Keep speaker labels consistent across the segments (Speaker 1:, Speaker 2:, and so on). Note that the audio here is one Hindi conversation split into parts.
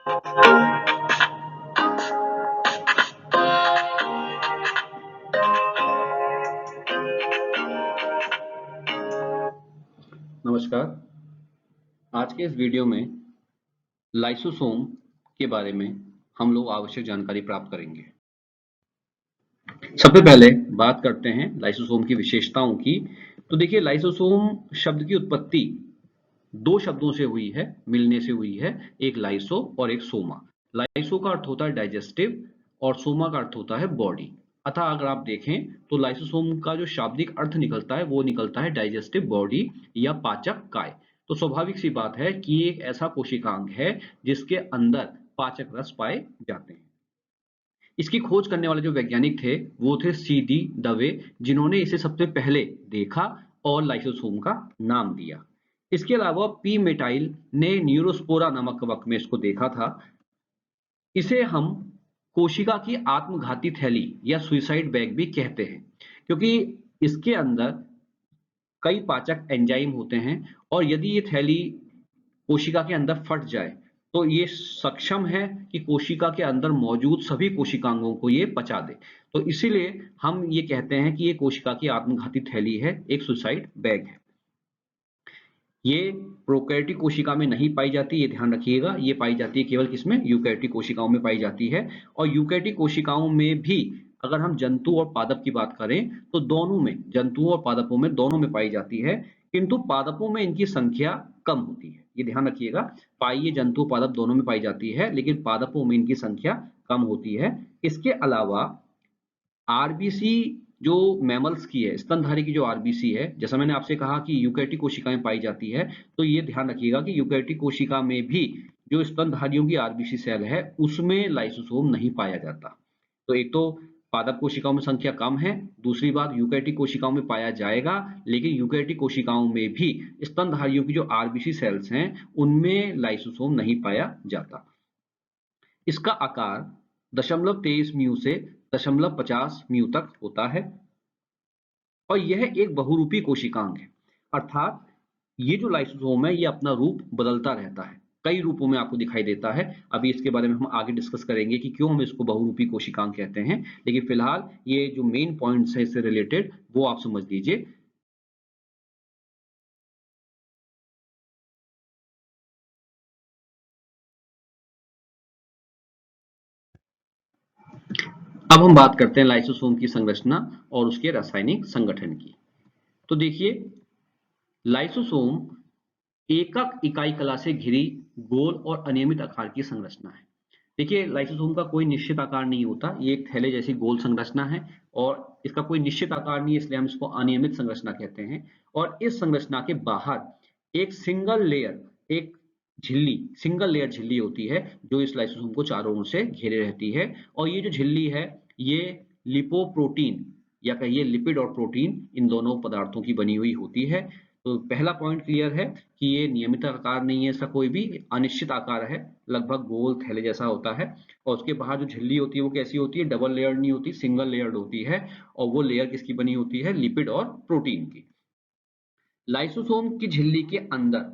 Speaker 1: नमस्कार। आज के इस वीडियो में लाइसोसोम के बारे में हम लोग आवश्यक जानकारी प्राप्त करेंगे। सबसे पहले बात करते हैं लाइसोसोम की विशेषताओं की। तो देखिए, लाइसोसोम शब्द की उत्पत्ति दो शब्दों से हुई है, मिलने से हुई है, एक लाइसो और एक सोमा। लाइसो का अर्थ होता है डाइजेस्टिव और सोमा का अर्थ होता है बॉडी। अतः अगर आप देखें तो लाइसोसोम का जो शाब्दिक अर्थ निकलता है वो निकलता है डाइजेस्टिव बॉडी या पाचक काय। तो स्वाभाविक सी बात है कि एक ऐसा कोशिकांग है जिसके अंदर पाचक रस पाए जाते हैं। इसकी खोज करने वाले जो वैज्ञानिक थे वो थे सी.डी. दवे, जिन्होंने इसे सबसे पहले देखा और लाइसोसोम का नाम दिया। इसके अलावा पी मेटाइल ने न्यूरोस्पोरा नामक कवक में इसको देखा था। इसे हम कोशिका की आत्मघाती थैली या सुइसाइड बैग भी कहते हैं, क्योंकि इसके अंदर कई पाचक एंजाइम होते हैं और यदि ये थैली कोशिका के अंदर फट जाए तो ये सक्षम है कि कोशिका के अंदर मौजूद सभी कोशिकांगों को ये पचा दे। तो इसीलिए हम ये कहते हैं कि ये कोशिका की आत्मघाती थैली है, एक सुसाइड बैग है। ये प्रोकैरियोटिक कोशिका में नहीं पाई जाती, ये ध्यान रखिएगा। ये पाई जाती है केवल किसमें? यूकैरियोटिक कोशिकाओं में पाई जाती है। और यूकैरियोटिक कोशिकाओं में भी अगर हम जंतु और पादप की बात करें तो दोनों में, जंतुओं और पादपों में, दोनों में पाई जाती है, किंतु पादपों में इनकी संख्या कम होती है। ये ध्यान रखिएगा, पाई जंतु पादप दोनों में पाई जाती है, लेकिन पादपों में इनकी संख्या कम होती है। इसके अलावा आरबीसी जो मैमल्स की है, स्तनधारी की जो आरबीसी है, जैसा मैंने आपसे कहा कि यूकैरियोटिक कोशिकाएं पाई जाती है, तो ये ध्यान रखिएगा कि यूकैरियोटिक कोशिका में भी जो स्तनधारियों की आरबीसी सेल है उसमें लाइसोसोम नहीं पाया जाता। तो एक तो पादप कोशिकाओं में संख्या कम है, दूसरी बात यूकैरियोटिक कोशिकाओं में पाया जाएगा, लेकिन यूकैरियोटिक कोशिकाओं में भी स्तनधारियों की जो आरबीसी सेल्स हैं उनमें लाइसोसोम नहीं पाया जाता। इसका आकार 0.23 म्यू से 0.50 म्यू तक होता है और यह एक बहुरूपी कोशिकांग है। अर्थात ये जो लाइसोसोम है ये अपना रूप बदलता रहता है, कई रूपों में आपको दिखाई देता है। अभी इसके बारे में हम आगे डिस्कस करेंगे कि क्यों हम इसको बहुरूपी कोशिकांग कहते हैं, लेकिन फिलहाल ये जो मेन पॉइंट्स है इससे रिलेटेड वो आप समझ लीजिए। अब हम बात करते हैं लाइसोसोम की संरचना और उसके रासायनिक संगठन की। तो देखिए, लाइसोसोम एकक इकाई कला से घिरी गोल और अनियमित आकार की संरचना है। देखिए, लाइसोसोम का कोई निश्चित आकार नहीं होता, ये एक थैले जैसी गोल संरचना है और इसका कोई निश्चित आकार नहीं है, इसलिए हम इसको अनियमित संरचना कहते हैं। और इस संरचना के बाहर एक सिंगल लेयर, एक झिल्ली, सिंगल लेयर झिल्ली होती है जो इस लाइसोसोम को चारों ओर से घेरे रहती है। और ये जो झिल्ली है ये लिपोप्रोटीन या कहिए लिपिड और प्रोटीन, इन दोनों पदार्थों की बनी हुई होती है। तो पहला पॉइंट क्लियर है कि ये नियमित आकार नहीं है, इसका कोई भी अनिश्चित आकार है, लगभग गोल थैले जैसा होता है। और उसके बाहर जो झिल्ली होती है वो कैसी होती है? डबल लेयर नहीं होती, सिंगल लेयर्ड होती है। और वो लेयर किसकी बनी होती है? लिपिड और प्रोटीन की। लाइसोसोम की झिल्ली के अंदर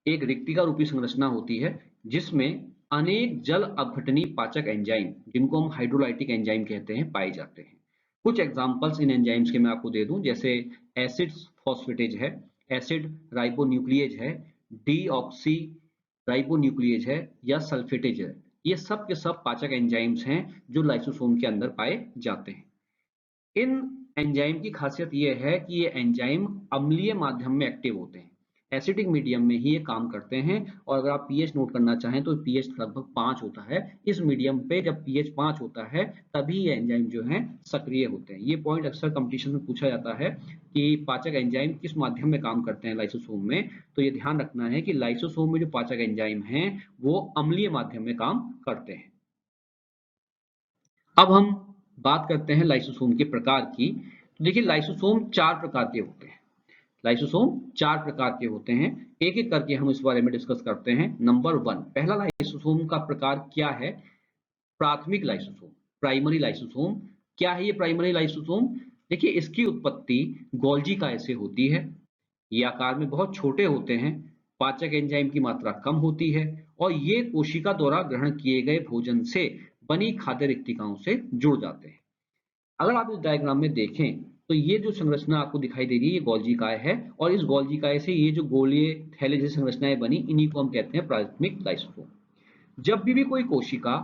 Speaker 1: एक रिक्तिका रूपी संरचना होती है जिसमें अनेक जल अपघटनी पाचक एंजाइम, जिनको हम हाइड्रोलाइटिक एंजाइम कहते हैं, पाए जाते हैं। कुछ एग्जांपल्स इन एंजाइम्स के मैं आपको दे दूं, जैसे एसिड फॉस्फेटेज है, एसिड राइबोन्यूक्लिएज है, डीऑक्सी राइबोन्यूक्लिएज है या सल्फेटेज है। ये सब के सब पाचक एंजाइम्स हैं जो लाइसोसोम के अंदर पाए जाते हैं। इन एंजाइम की खासियत ये है कि ये एंजाइम अम्लीय माध्यम में एक्टिव होते हैं, एसिडिक मीडियम में ही ये काम करते हैं। और अगर आप पीएच नोट करना चाहें तो पीएच लगभग 5 होता है। इस मीडियम पे जब पीएच 5 होता है तभी ये एंजाइम जो हैं सक्रिय होते हैं। ये पॉइंट अक्सर कंपटीशन में पूछा जाता है कि पाचक एंजाइम किस माध्यम में काम करते हैं लाइसोसोम में। तो ये ध्यान रखना है कि लाइसोसोम में जो पाचक एंजाइम हैं वो अम्लीय माध्यम में काम करते हैं। अब हम बात करते हैं लाइसोसोम के प्रकार की। तो देखिए, लाइसोसोम 4 प्रकार के होते हैं। लाइसोसोम 4 प्रकार के होते हैं, एक एक करके हम इस बारे में डिस्कस करते हैं। नंबर 1, पहला लाइसोसोम का प्रकार क्या है? प्राथमिक लाइसोसोम, प्राइमरी लाइसोसोम। क्या है ये प्राइमरी लाइसोसोम? देखिए, इसकी उत्पत्ति गोल्जी काय से होती है। ये आकार में बहुत छोटे होते हैं, पाचक एंजाइम की मात्रा कम होती है और ये कोशिका द्वारा ग्रहण किए गए भोजन से बनी खाद्य रिक्तिकाओं से जुड़ जाते हैं। अगर आप इस डायग्राम में देखें तो ये जो संरचना आपको दिखाई दे रही है ये गोल्जी काय है और इस गोल्जी काय से ये जो गोलीय थैले जैसी संरचनाएं बनी इन्हीं को हम कहते हैं प्राथमिक लाइसोसोम। जब भी कोई कोशिका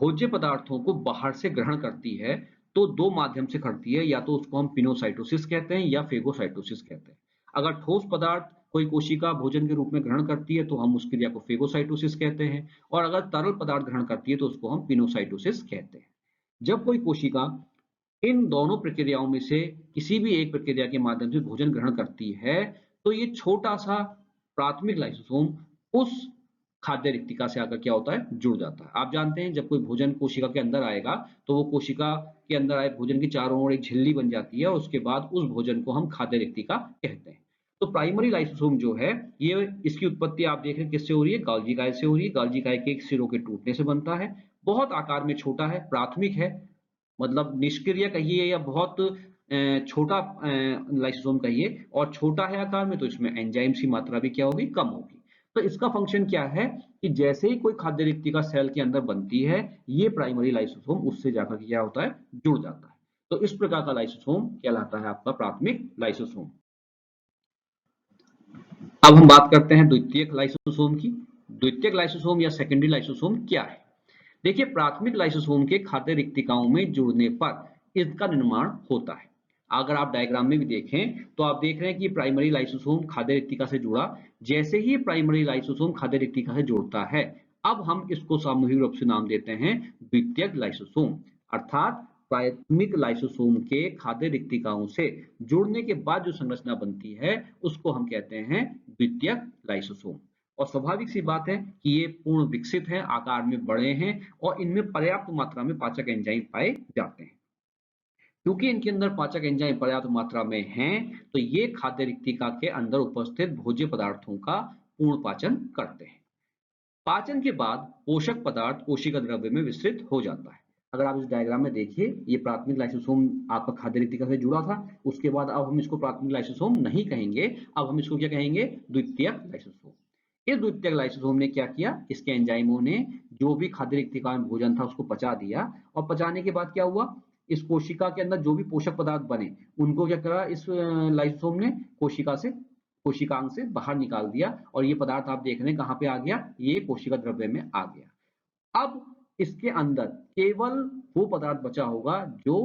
Speaker 1: भोज्य पदार्थों को बाहर से ग्रहण करती है तो दो माध्यम से करती है, या तो उसको हम पिनोसाइटोसिस कहते हैं या फेगोसाइटोसिस कहते हैं। अगर ठोस पदार्थ कोई कोशिका भोजन के रूप में ग्रहण करती है तो हम उस क्रिया को फेगोसाइटोसिस कहते हैं, और अगर तरल पदार्थ ग्रहण करती है तो उसको हम पिनोसाइटोसिस कहते हैं। जब कोई कोशिका इन दोनों प्रक्रियाओं में से किसी भी एक प्रक्रिया के माध्यम से भोजन ग्रहण करती है तो ये छोटा सा प्राथमिक लाइसोसोम उस खाद्य रिक्तिका से आकर क्या होता है, जुड़ जाता है। आप जानते हैं जब कोई भोजन कोशिका के अंदर आएगा तो वो कोशिका के अंदर आए भोजन के चारों ओर एक झिल्ली बन जाती है और उसके बाद उस भोजन को हम खाद्य रिक्तिका कहते हैं। तो प्राइमरी लाइसोसोम जो है ये इसकी उत्पत्ति आप देख रहे हैं किससे हो रही है, गाल्जी काय से हो रही है। गाल्जी काय के एक सिरों के टूटने से बनता है। बहुत आकार में छोटा है, प्राथमिक है, मतलब निष्क्रिय कहिए या बहुत छोटा लाइसोसोम कहिए, और छोटा है आकार में तो इसमें एंजाइम्स की मात्रा भी क्या होगी, कम होगी। तो इसका फंक्शन क्या है कि जैसे ही कोई खाद्य रिक्तिका सेल के अंदर बनती है ये प्राइमरी लाइसोसोम उससे जाकर क्या होता है, जुड़ जाता है। तो इस प्रकार का लाइसोसोम कहलाता है आपका प्राथमिक लाइसोसोम। अब हम बात करते हैं द्वितीयक लाइसोसोम की। द्वितीयक लाइसोसोम या सेकेंडरी लाइसोसोम क्या है? देखिए, प्राथमिक लाइसोसोम के खाद्य रिक्तिकाओं में जुड़ने पर इसका निर्माण होता है। अगर आप डायग्राम में भी देखें तो आप देख रहे हैं कि प्राइमरी लाइसोसोम खाद्य रिक्तिका से जुड़ा। जैसे ही प्राइमरी लाइसोसोम खाद्य रिक्तिका से जुड़ता है अब हम इसको सामूहिक रूप से नाम देते हैं द्वितीयक लाइसोसोम। अर्थात प्राथमिक लाइसोसोम के खाद्य रिक्तिकाओं से जुड़ने के बाद जो संरचना बनती है उसको हम कहते हैं द्वितीयक लाइसोसोम। और स्वाभाविक सी बात है कि ये पूर्ण विकसित हैं, आकार में बड़े हैं और इनमें पर्याप्त मात्रा में पाचक एंजाइम पाए जाते हैं। क्योंकि इनके अंदर पाचक एंजाइम पर्याप्त मात्रा में हैं तो ये खाद्य रिक्तिका के अंदर उपस्थित भोज्य पदार्थों का पूर्ण पाचन करते हैं। पाचन के बाद पोषक पदार्थ कोशिका द्रव्य में विस्तृत हो जाता है। अगर आप इस डायग्राम में देखिए ये प्राथमिक लाइसोसोम आपका खाद्य रिक्तिका से जुड़ा था, उसके बाद अब हम इसको प्राथमिक लाइसोसोम नहीं कहेंगे, अब हम इसको क्या कहेंगे, द्वितीयक लाइसोसोम। इस द्वितीयक लाइसोसोम ने क्या किया, इसके एंजाइमों ने जो भी खाद्य रिक्तिका में भोजन था उसको पचा दिया, और पचाने के बाद क्या हुआ, इस कोशिका के अंदर जो भी पोषक पदार्थ बने उनको क्या करा इस लाइसोसोम ने, कोशिकांग से बाहर निकाल दिया, और ये पदार्थ आप देख रहे हैं कहाँ पे आ गया, ये कोशिका द्रव्य में आ गया। अब इसके अंदर केवल वो पदार्थ बचा होगा जो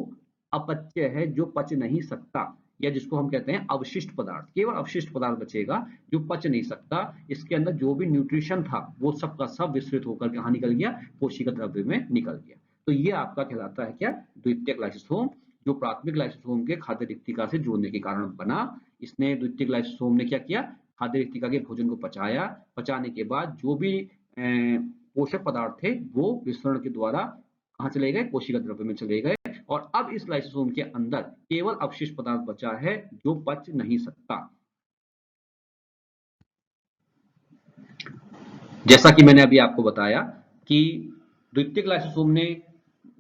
Speaker 1: अपच्य है, जो पच नहीं सकता, या जिसको हम कहते हैं अवशिष्ट पदार्थ। केवल अवशिष्ट पदार्थ बचेगा जो पच नहीं सकता। इसके अंदर जो भी न्यूट्रिशन था वो सब का सब विस्तृत होकर कहाँ निकल गया, कोशिका द्रव्य में निकल गया। तो ये आपका कहलाता है क्या, द्वितीयक लाइसोसोम, जो प्राथमिक लाइसोसोम के खाद्य रिक्तिका से जुड़ने के कारण बना। इसने द्वितीयक लाइसोसोम ने क्या किया, खाद्य रिक्तिका के भोजन को पचाया, पचाने के बाद जो भी पोषक पदार्थ थे वो विसरण के द्वारा कहाँ चले गए, कोशिका द्रव्य में चले गए, और अब इस लाइसोसोम के अंदर केवल अवशिष्ट पदार्थ बचा है जो पच नहीं सकता। जैसा कि मैंने अभी आपको बताया कि द्वितीयक लाइसोसोम ने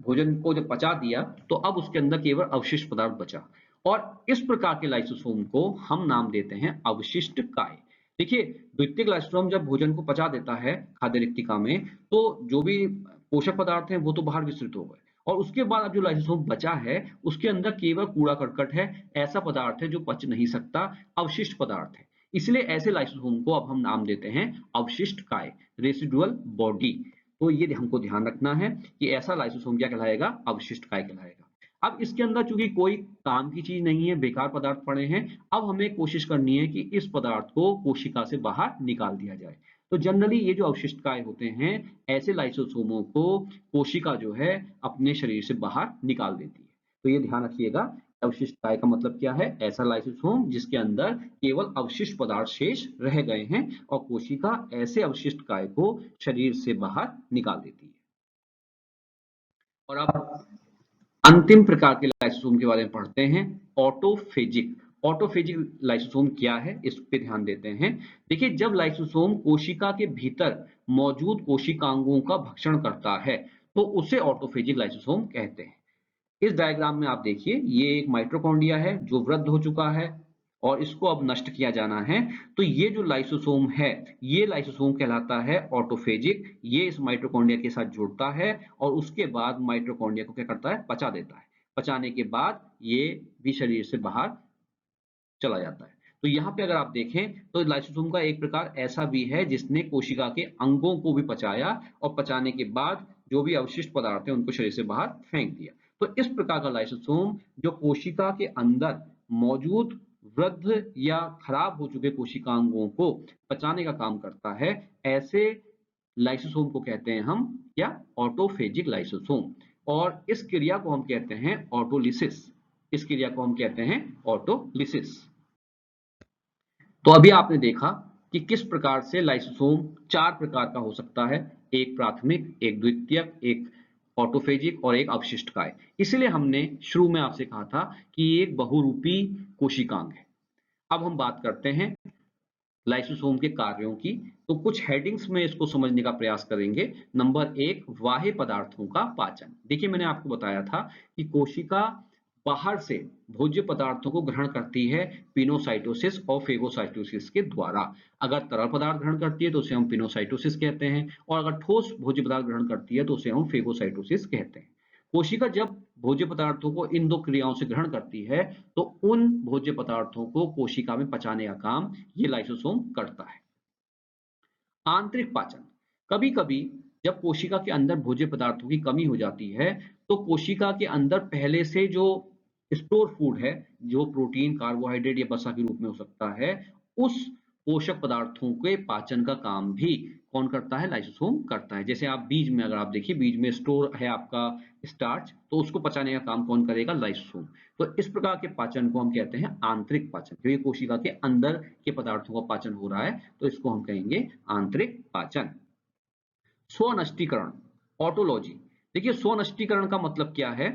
Speaker 1: भोजन को जब पचा दिया तो अब उसके अंदर केवल अवशिष्ट पदार्थ बचा, और इस प्रकार के लाइसोसोम को हम नाम देते हैं अवशिष्ट काय। देखिए, द्वितीयक लाइसोसोम जब भोजन को पचा देता है खाद्य रिक्तिका में तो जो भी पोषक पदार्थ हैं वो तो बाहर विस्तृत हो गए, और उसके बाद अब जो लाइसोसोम बचा है उसके अंदर केवल कूड़ा करकट है, ऐसा पदार्थ है जो पच नहीं सकता, अवशिष्ट पदार्थ है। इसलिए ऐसे लाइसोसोम को अब हम नाम देते हैं अवशिष्ट काय, रेसिडुअल बॉडी। तो ये हमको ध्यान रखना है कि ऐसा लाइसोसोम क्या कहलाएगा, अवशिष्ट काय कहलाएगा। अब इसके अंदर चूंकि कोई काम की चीज नहीं है, बेकार पदार्थ पड़े हैं, अब हमें कोशिश करनी है कि इस पदार्थ को कोशिका से बाहर निकाल दिया जाए। तो जनरली ये जो अवशिष्ट काय होते हैं ऐसे लाइसोसोमों को कोशिका जो है अपने शरीर से बाहर निकाल देती है। तो ये ध्यान रखिएगा, अवशिष्ट काय का मतलब क्या है, ऐसा लाइसोसोम जिसके अंदर केवल अवशिष्ट पदार्थ शेष रह गए हैं और कोशिका ऐसे अवशिष्ट काय को शरीर से बाहर निकाल देती है। और अब अंतिम प्रकार के लाइसोसोम के बारे में पढ़ते हैं, ऑटोफेजिक। ऑटोफेजिक लाइसोसोम क्या है इस पे ध्यान देते हैं। देखिए, जब लाइसोसोम कोशिका के भीतर मौजूद कोशिकांगों का भक्षण करता है तो उसे ऑटोफेजिक लाइसोसोम कहते हैं। इस डायग्राम में आप देखिए, ये एक माइटोकॉन्ड्रिया है जो वृद्ध हो चुका है और इसको अब नष्ट किया जाना है, तो ये जो लाइसोसोम है, ये लाइसोसोम कहलाता है ऑटोफेजिक। ये इस माइटोकॉन्ड्रिया के साथ जुड़ता है और उसके बाद माइटोकॉन्ड्रिया को क्या करता है, पचा देता है। पचाने के बाद ये भी शरीर से बाहर चला जाता है। तो यहाँ पे अगर आप देखें तो लाइसोसोम का एक प्रकार ऐसा भी है जिसने कोशिका के अंगों को भी पचाया और पचाने के बाद जो भी अवशिष्ट पदार्थ है उनको शरीर से बाहर फेंक दिया। तो इस प्रकार का लाइसोसोम जो कोशिका के अंदर मौजूद वृद्ध या खराब हो चुके कोशिकांगों को पचाने का काम करता है, ऐसे लाइसोसोम को कहते हैं हम क्या, ऑटोफेजिक लाइसोसोम। और इस क्रिया को हम कहते हैं ऑटोलिसिस। इस क्रिया को हम कहते हैं ऑटोलिसिस। तो अभी आपने देखा कि किस प्रकार से लाइसोसोम चार प्रकार का हो सकता है, एक प्राथमिक, एक द्वितीयक, एक ऑटोफेजिक और एक अवशिष्टकाय। इसलिए हमने शुरू में आपसे कहा था कि ये एक बहुरूपी कोशिकांग है। अब हम बात करते हैं लाइसोसोम के कार्यों की। तो कुछ हेडिंग्स में इसको समझने का प्रयास करेंगे। नंबर एक, बाह्य पदार्थों का पाचन। देखिए मैंने आपको बताया था कि कोशिका बाहर से भोज्य पदार्थों को ग्रहण करती है पिनोसाइटोसिस और फेगोसाइटोसिस के द्वारा। अगर तरल पदार्थ ग्रहण करती है तो उसे हम पिनोसाइटोसिस कहते हैं, और अगर ठोस भोज्य पदार्थ ग्रहण करती है तो उसे हम फेगोसाइटोसिस कहते हैं। कोशिका जब भोज्य पदार्थों को इन दो क्रियाओं से ग्रहण करती है तो उन भोज्य पदार्थों को कोशिका में पचाने का काम ये लाइसोसोम करता है। आंतरिक पाचन, कभी कभी जब कोशिका के अंदर भोज्य पदार्थों की कमी हो जाती है तो कोशिका के अंदर पहले से जो स्टोर फूड है, जो प्रोटीन, कार्बोहाइड्रेट या वसा के रूप में हो सकता है, उस पोषक पदार्थों के पाचन का काम भी कौन करता है, लाइसोसोम करता है। जैसे आप बीज में अगर आप देखिए, बीज में स्टोर है आपका स्टार्च, तो उसको पचाने का काम कौन करेगा, लाइसोसोम। तो इस प्रकार के पाचन को हम कहते हैं आंतरिक पाचन। जो ये कोशिका के अंदर के पदार्थों का पाचन हो रहा है तो इसको हम कहेंगे आंतरिक पाचन। स्वनष्टीकरण, ऑटोलॉजी। देखिए स्वनष्टीकरण का मतलब क्या है,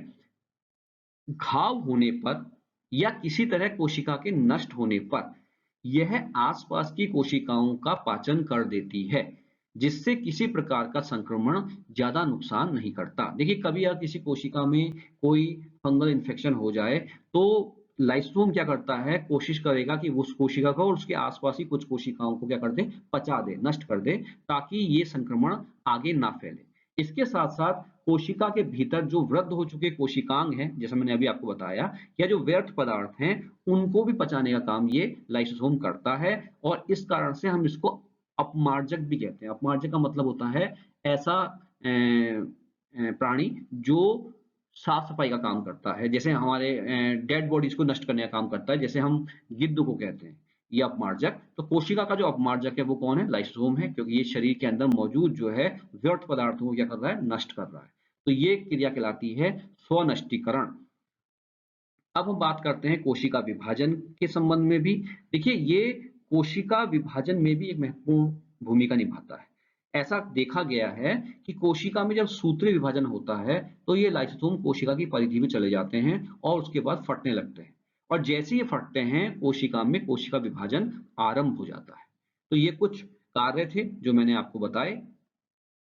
Speaker 1: घाव होने पर या किसी तरह कोशिका के नष्ट होने पर यह आसपास की कोशिकाओं का पाचन कर देती है, जिससे किसी प्रकार का संक्रमण ज्यादा नुकसान नहीं करता। देखिए कभी अगर किसी कोशिका में कोई फंगल इन्फेक्शन हो जाए तो लाइसोसोम क्या करता है, कोशिश करेगा कि उस कोशिका को और उसके आसपास ही कुछ कोशिकाओं को क्या कर दे, पचा दे, नष्ट कर दे, ताकि ये संक्रमण आगे ना फैले। इसके साथ साथ कोशिका के भीतर जो वृद्ध हो चुके कोशिकांग हैं, जैसा मैंने अभी आपको बताया, या जो व्यर्थ पदार्थ हैं उनको भी पचाने का काम ये लाइसोसोम करता है। और इस कारण से हम इसको अपमार्जक भी कहते हैं। अपमार्जक का मतलब होता है ऐसा प्राणी जो साफ सफाई का काम करता है, जैसे हमारे डेड बॉडीज को नष्ट करने का काम करता है, जैसे हम गिद्ध को कहते हैं ये अपमार्जक। तो कोशिका का जो अपमार्जक है वो कौन है, लाइसोसोम है, क्योंकि ये शरीर के अंदर मौजूद जो है व्यर्थ पदार्थों को क्या कर रहा है, नष्ट कर रहा है। तो ये क्रिया कहलाती है स्वनष्टीकरण। अब हम बात करते हैं कोशिका विभाजन के संबंध में भी। देखिए ये कोशिका विभाजन में भी एक महत्वपूर्ण भूमिका निभाता है। ऐसा देखा गया है कि कोशिका में जब सूत्रीय विभाजन होता है तो ये लाइसोसोम कोशिका की परिधि में चले जाते हैं और उसके बाद फटने लगते हैं, और जैसे ये फटते हैं कोशिका में कोशिका विभाजन आरंभ हो जाता है। तो ये कुछ कार्य थे जो मैंने आपको बताए।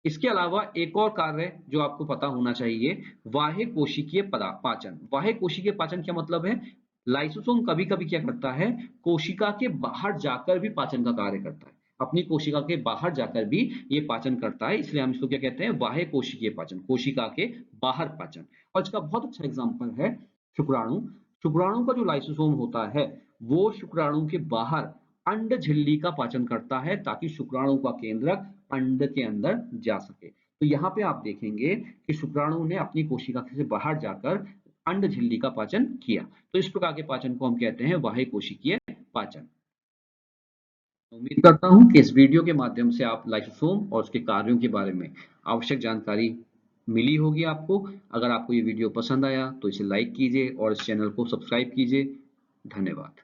Speaker 1: इसके अलावा एक और कार्य जो आपको पता होना चाहिए, बाह्य कोशिकीय पाचन। बाह्य कोशिकीय पाचन क्या मतलब है, लाइसोसोम कभी कभी क्या करता है, कोशिका के बाहर जाकर भी पाचन का कार्य करता है। अपनी कोशिका के बाहर जाकर भी ये पाचन करता है, इसलिए हम इसको क्या कहते हैं, बाह्य कोशिकीय पाचन, कोशिका के बाहर पाचन। और इसका बहुत अच्छा एग्जाम्पल है शुक्राणु। शुक्राणु का जो लाइसोसोम होता है वो शुक्राणु के बाहर अंड झिल्ली का पाचन करता है, ताकि शुक्राणु का केंद्रक अंड के अंदर जा सके। तो यहाँ पे आप देखेंगे कि शुक्राणु ने अपनी कोशिका से बाहर जाकर अंड झिल्ली का पाचन किया। तो इस प्रकार के पाचन को हम कहते हैं बाह्य कोशिकीय पाचन। उम्मीद करता हूं कि इस वीडियो के माध्यम से आप लाइसोसोम और उसके कार्यों के बारे में आवश्यक जानकारी मिली होगी आपको। अगर आपको ये वीडियो पसंद आया तो इसे लाइक कीजिए और इस चैनल को सब्सक्राइब कीजिए। धन्यवाद।